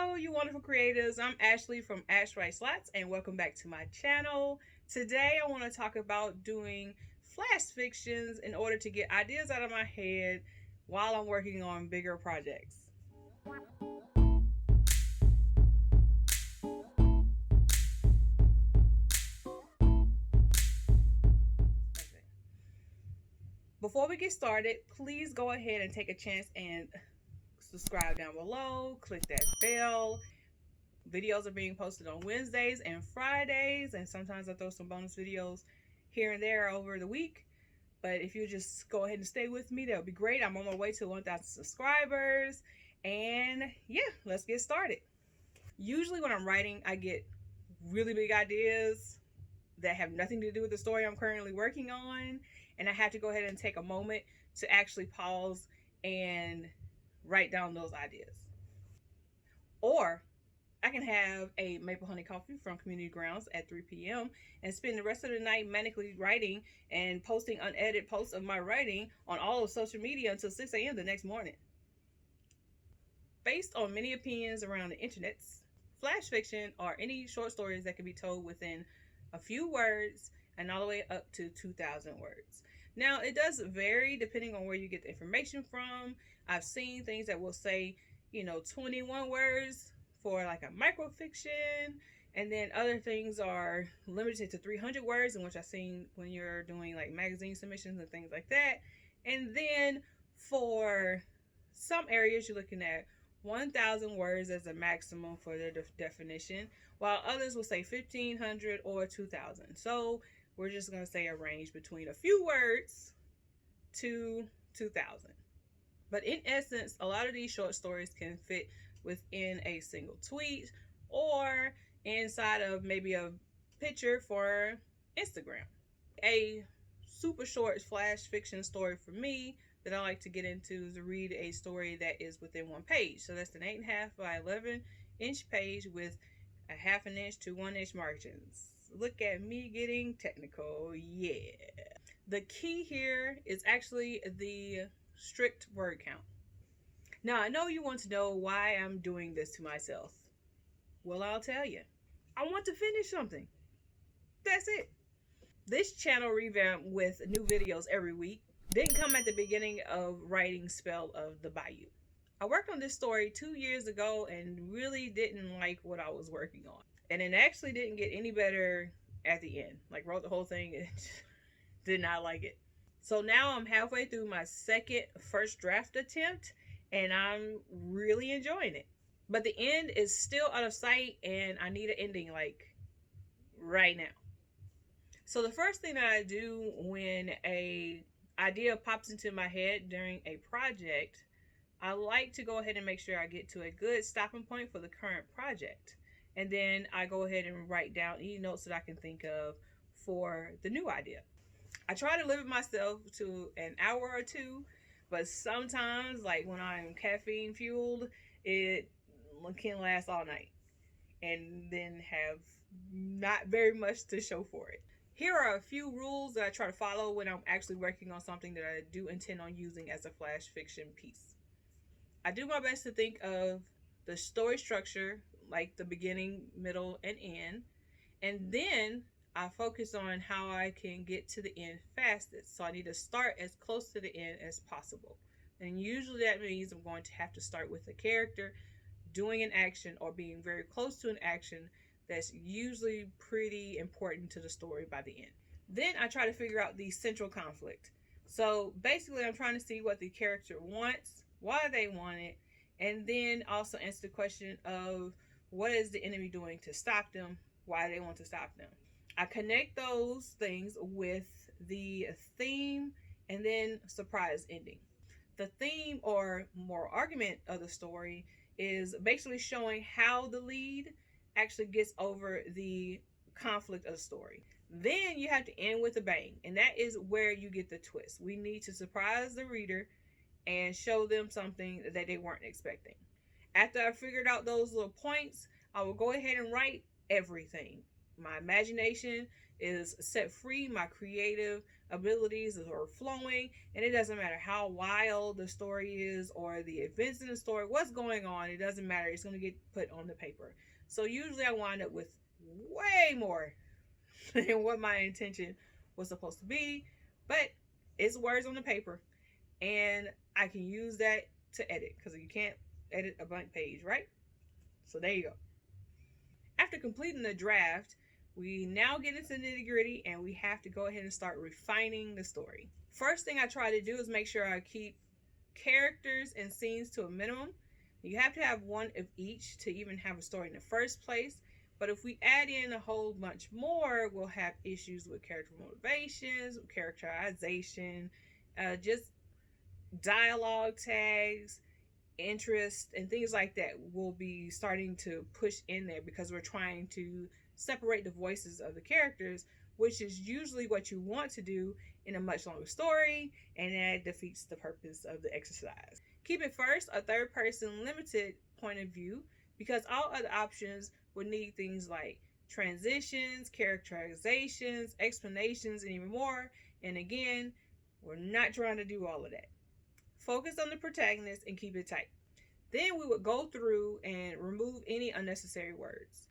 Hello, you wonderful creators. I'm Ashley from Ash Writes Lots, and welcome back to my channel. Today, I want to talk about doing flash fictions in order to get ideas out of my head while I'm working on bigger projects. Before we get started, please go ahead and take a chance and subscribe down below. Click that bell. Videos are being posted on Wednesdays and Fridays, and sometimes I throw some bonus videos here and there over the week. But if you just go ahead and stay with me, that would be great. I'm on my way to 1,000 subscribers. And yeah, let's get started. Usually when I'm writing, I get really big ideas that have nothing to do with the story I'm currently working on. And I have to go ahead and take a moment to actually pause and write down those ideas. Or I can have a maple honey coffee from Community Grounds at 3 p.m. and spend the rest of the night manically writing and posting unedited posts of my writing on all of social media until 6 a.m. the next morning. Based on many opinions around the internet, flash fiction are any short stories that can be told within a few words and all the way up to 2,000 words. Now, it does vary depending on where you get the information from. I've seen things that will say, 21 words for like a microfiction, and then other things are limited to 300 words, in which I've seen when you're doing like magazine submissions and things like that. And then for some areas, you're looking at 1,000 words as a maximum for their definition, while others will say 1,500 or 2,000. So we're just going to say a range between a few words to 2,000. But in essence, a lot of these short stories can fit within a single tweet or inside of maybe a picture for Instagram. A super short flash fiction story for me that I like to get into is to read a story that is within one page. So that's an 8.5 by 11-inch page with a 1/2 inch to 1 inch margins. Look at me getting technical. Yeah. The key here is actually the strict word count. Now, I know you want to know why I'm doing this to myself. Well, I'll tell you. I want to finish something. That's it. This channel revamped with new videos every week. Didn't come at the beginning of writing Spell of the Bayou. I worked on this story 2 years ago and really didn't like what I was working on. And it actually didn't get any better at the end. Like, wrote the whole thing and did not like it. So now I'm halfway through my first draft attempt, and I'm really enjoying it. But the end is still out of sight, and I need an ending like right now. So the first thing that I do when a idea pops into my head during a project, I like to go ahead and make sure I get to a good stopping point for the current project. And then I go ahead and write down any notes that I can think of for the new idea. I try to limit myself to an hour or two, but sometimes, like when I'm caffeine fueled, it can last all night and then have not very much to show for it. Here are a few rules that I try to follow when I'm actually working on something that I do intend on using as a flash fiction piece. I do my best to think of the story structure, like the beginning, middle, and end, and then I focus on how I can get to the end fastest. So I need to start as close to the end as possible. And usually that means I'm going to have to start with a character doing an action or being very close to an action that's usually pretty important to the story by the end. Then I try to figure out the central conflict. So basically I'm trying to see what the character wants, why they want it, and then also answer the question of what is the enemy doing to stop them, why they want to stop them. I connect those things with the theme and then surprise ending. The theme or moral argument of the story is basically showing how the lead actually gets over the conflict of the story. Then you have to end with a bang, and that is where you get the twist. We need to surprise the reader and show them something that they weren't expecting. After I figured out those little points, I will go ahead and write everything. My imagination is set free, my creative abilities are flowing, and it doesn't matter how wild the story is or the events in the story, what's going on, it doesn't matter. It's going to get put on the paper. So usually I wind up with way more than what my intention was supposed to be, but it's words on the paper, and I can use that to edit because you can't edit a blank page, right? So there you go. After completing the draft, we now get into the nitty gritty and we have to go ahead and start refining the story. First thing I try to do is make sure I keep characters and scenes to a minimum. You have to have one of each to even have a story in the first place. But if we add in a whole bunch more, we'll have issues with character motivations, characterization, just dialogue tags, interest, and things like that will be starting to push in there because we're trying to separate the voices of the characters, which is usually what you want to do in a much longer story, and that defeats the purpose of the exercise. Keep it first a third person limited point of view because all other options would need things like transitions, characterizations, explanations, and even more. And again, we're not trying to do all of that. Focus on the protagonist and keep it tight. Then we would go through and remove any unnecessary words.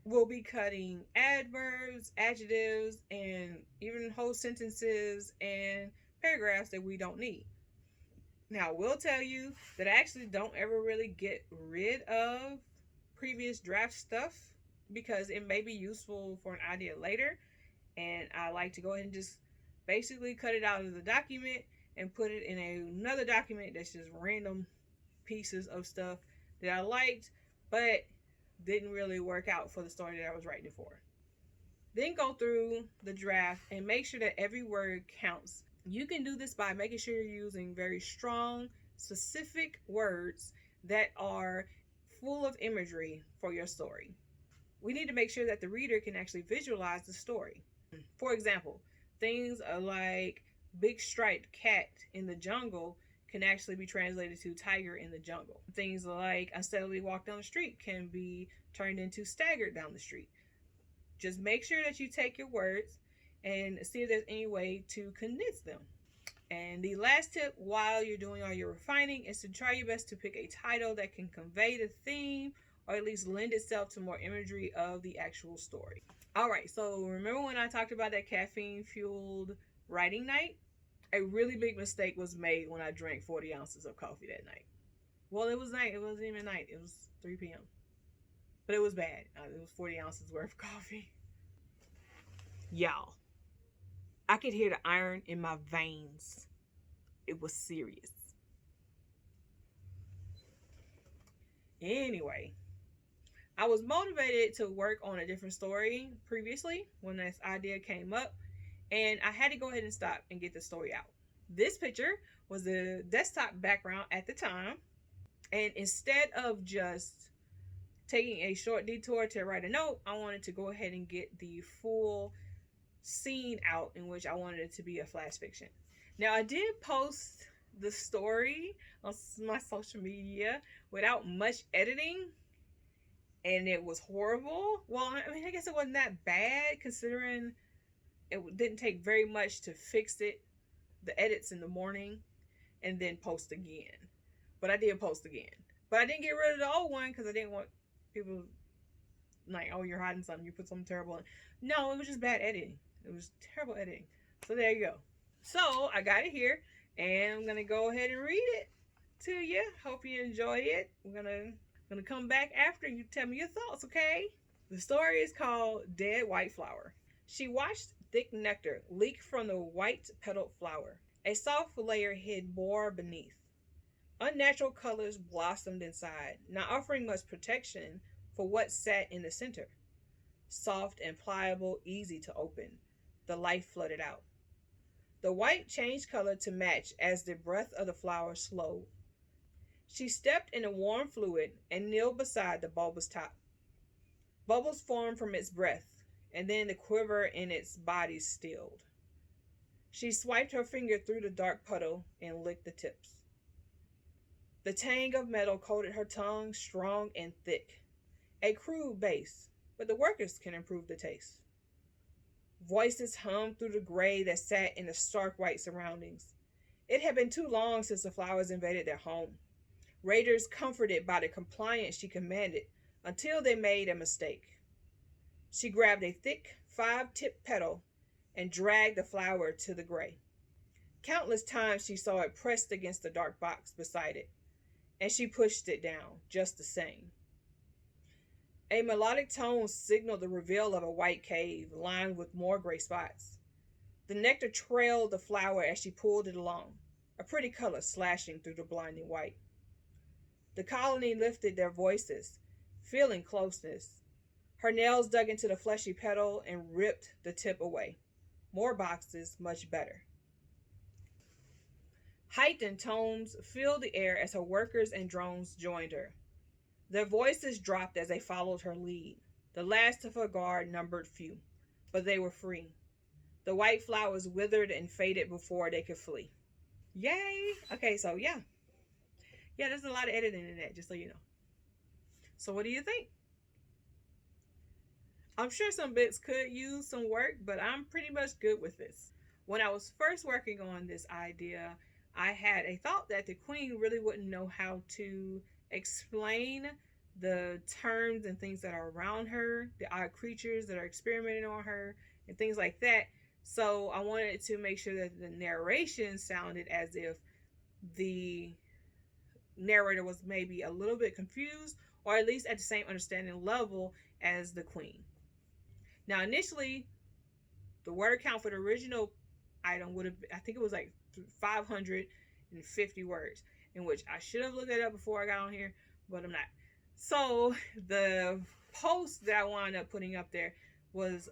We'll be cutting adverbs, adjectives, and even whole sentences and paragraphs that we don't need. Now, I will tell you that I actually don't ever really get rid of previous draft stuff because it may be useful for an idea later, and I like to go ahead and just basically cut it out of the document and put it in another document that's just random pieces of stuff that I liked but didn't really work out for the story that I was writing it for. Then go through the draft and make sure that every word counts. You can do this by making sure you're using very strong, specific words that are full of imagery for your story. We need to make sure that the reader can actually visualize the story. For example, things like big striped cat in the jungle can actually be translated to tiger in the jungle. Things like unsteadily walk down the street can be turned into staggered down the street. Just make sure that you take your words and see if there's any way to condense them. And the last tip while you're doing all your refining is to try your best to pick a title that can convey the theme or at least lend itself to more imagery of the actual story. All right, so remember when I talked about that caffeine-fueled writing night? A really big mistake was made when I drank 40 ounces of coffee that night. Well, it was night. It wasn't even night. It was 3 p.m. But it was bad. It was 40 ounces worth of coffee. Y'all, I could hear the iron in my veins. It was serious. Anyway, I was motivated to work on a different story previously when this idea came up, and I had to go ahead and stop and get the story out. This picture was the desktop background at the time, and instead of just taking a short detour to write a note, I wanted to go ahead and get the full scene out in which I wanted it to be a flash fiction. Now, I did post the story on my social media without much editing, and it was horrible. Well, I mean, I guess it wasn't that bad considering it didn't take very much to fix it, the edits in the morning, and then post again. But I did post again. But I didn't get rid of the old one because I didn't want people like, oh, you're hiding something, you put something terrible in. No, it was just bad editing. It was terrible editing. So there you go. So I got it here, and I'm gonna go ahead and read it to you. Hope you enjoy it. I'm gonna come back after you tell me your thoughts, okay? The story is called Dead White Flower. She watched thick nectar leak from the white petaled flower. A soft layer hid more beneath. Unnatural colors blossomed inside, not offering much protection for what sat in the center. Soft and pliable, easy to open, the life flooded out. The white changed color to match as the breath of the flower slowed. She stepped in the warm fluid and kneeled beside the bulbous top. Bubbles formed from its breath, and then the quiver in its body stilled. She swiped her finger through the dark puddle and licked the tips. The tang of metal coated her tongue, strong and thick. A crude base, but the workers can improve the taste. Voices hummed through the gray that sat in the stark white surroundings. It had been too long since the flowers invaded their home. Raiders comforted by the compliance she commanded until they made a mistake. She grabbed a thick, five-tipped petal and dragged the flower to the gray. Countless times she saw it pressed against the dark box beside it, and she pushed it down just the same. A melodic tone signaled the reveal of a white cave lined with more gray spots. The nectar trailed the flower as she pulled it along, a pretty color slashing through the blinding white. The colony lifted their voices, feeling closeness. Her nails dug into the fleshy petal and ripped the tip away. More boxes, much better. Heightened tones filled the air as her workers and drones joined her. Their voices dropped as they followed her lead. The last of her guard numbered few, but they were free. The white flowers withered and faded before they could flee. Yay! Okay, so yeah. Yeah, there's a lot of editing in that, just so you know. So what do you think? I'm sure some bits could use some work, but I'm pretty much good with this. When I was first working on this idea, I had a thought that the queen really wouldn't know how to explain the terms and things that are around her, the odd creatures that are experimenting on her, and things like that. So I wanted to make sure that the narration sounded as if the narrator was maybe a little bit confused, or at least at the same understanding level as the queen. Now, initially, the word count for the original item would have, I think it was like 550 words, in which I should have looked it up before I got on here, but I'm not. So the post that I wound up putting up there was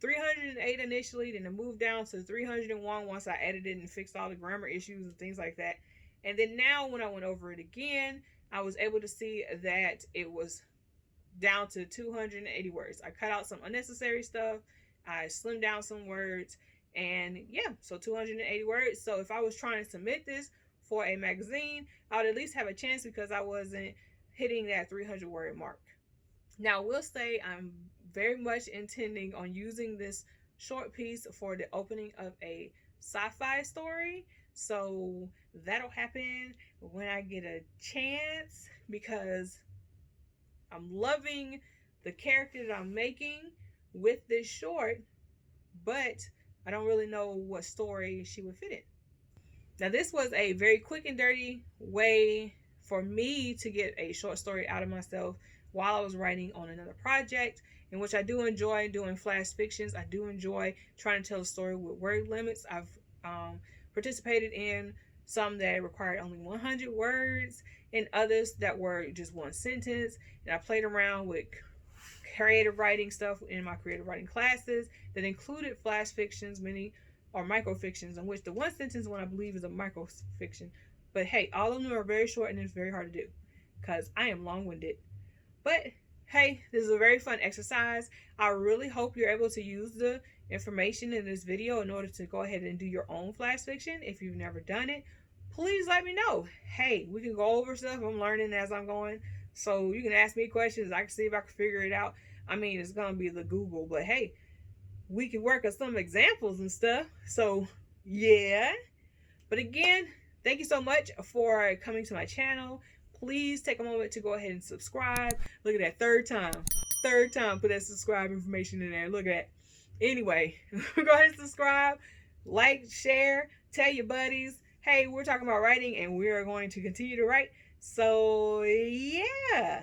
308 initially, then it moved down to 301 once I edited and fixed all the grammar issues and things like that. And then now when I went over it again, I was able to see that it was down to 280 words. I cut out some unnecessary stuff. I slimmed down some words, and yeah, so 280 words. So if I was trying to submit this for a magazine, I would at least have a chance because I wasn't hitting that 300 word mark. Now, I will say I'm very much intending on using this short piece for the opening of a sci-fi story. So that'll happen when I get a chance, because I'm loving the character that I'm making with this short, but I don't really know what story she would fit in. Now, this was a very quick and dirty way for me to get a short story out of myself while I was writing on another project, in which I do enjoy doing flash fictions. I do enjoy trying to tell a story with word limits. I've participated in some that required only 100 words and others that were just one sentence. And I played around with creative writing stuff in my creative writing classes that included flash fictions, mini or micro fictions, in which the one sentence one I believe is a micro fiction. But hey, all of them are very short and it's very hard to do because I am long-winded. But hey, this is a very fun exercise. I really hope you're able to use the information in this video in order to go ahead and do your own flash fiction. If you've never done it, please let me know. Hey, we can go over stuff. I'm learning as I'm going. So you can ask me questions. I can see if I can figure it out. I mean, it's going to be the Google, but hey, we can work on some examples and stuff. So yeah. But again, thank you so much for coming to my channel. Please take a moment to go ahead and subscribe. Look at that, third time, put that subscribe information in there. Look at that. Anyway, go ahead and subscribe, like, share, tell your buddies, hey, we're talking about writing and we are going to continue to write. So yeah.